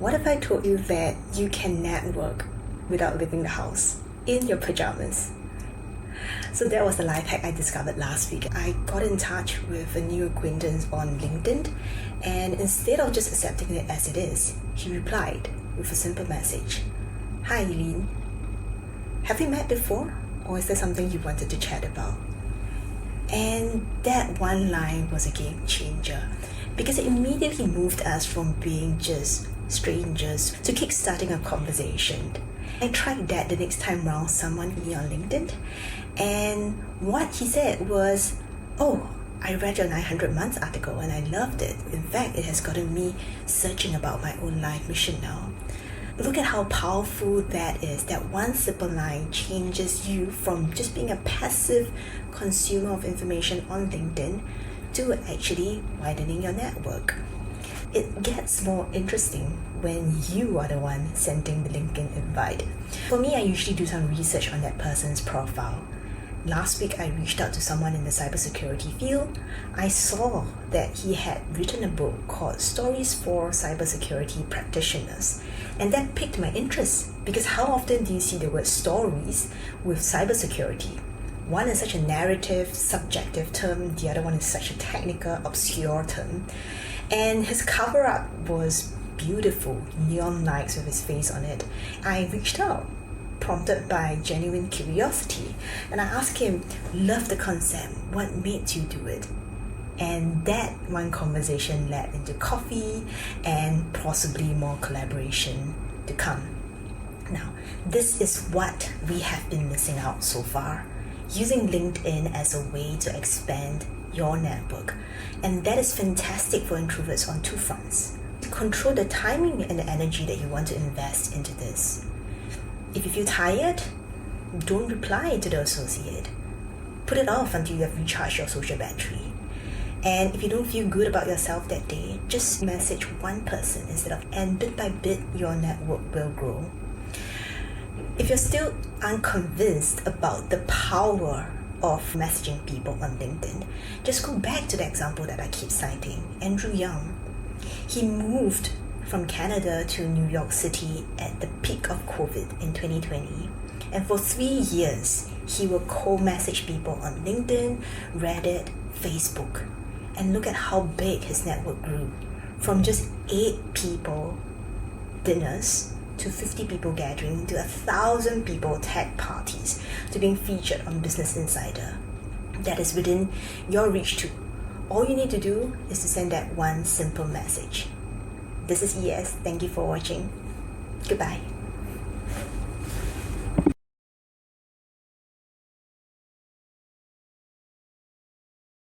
What if I told you that you can network without leaving the house, in your pajamas? So that was the life hack I discovered last week. I got in touch with a new acquaintance on LinkedIn, and instead of just accepting it as it is, he replied with a simple message. Hi Eileen, have we met before, or is there something you wanted to chat about? And that one line was a game changer, because it immediately moved us from being just strangers to kickstarting a conversation. I tried that the next time round someone me on LinkedIn, and what he said was, "Oh, I read your 900 Months article and I loved it. In fact, it has gotten me searching about my own life mission now." Look at how powerful that is. That one simple line changes you from just being a passive consumer of information on LinkedIn to actually widening your network. It gets more interesting when you are the one sending the LinkedIn invite. For me, I usually do some research on that person's profile. Last week, I reached out to someone in the cybersecurity field. I saw that he had written a book called Stories for Cybersecurity Practitioners. And that piqued my interest, because how often do you see the word stories with cybersecurity? One is such a narrative, subjective term, the other one is such a technical, obscure term. And his cover art was beautiful, neon lights with his face on it. I reached out, prompted by genuine curiosity, and I asked him, love the concept, what made you do it? And that one conversation led into coffee and possibly more collaboration to come. Now, this is what we have been missing out so far, using LinkedIn as a way to expand your network. And that is fantastic for introverts on two fronts. Control the timing and the energy that you want to invest into this. If you feel tired, don't reply to the associate. Put it off until you have recharged your social battery. And if you don't feel good about yourself that day, just message one person and bit by bit your network will grow. If you're still unconvinced about the power of messaging people on LinkedIn, just go back to the example that I keep citing, Andrew Young. He moved from Canada to New York City at the peak of COVID in 2020. And for 3 years, he would co-message people on LinkedIn, Reddit, Facebook. And look at how big his network grew. From just 8 people dinners to 50 people gathering to 1,000 people tech parties to being featured on Business Insider. That is within your reach too. All you need to do is to send that one simple message. This is ES. Thank you for watching. Goodbye.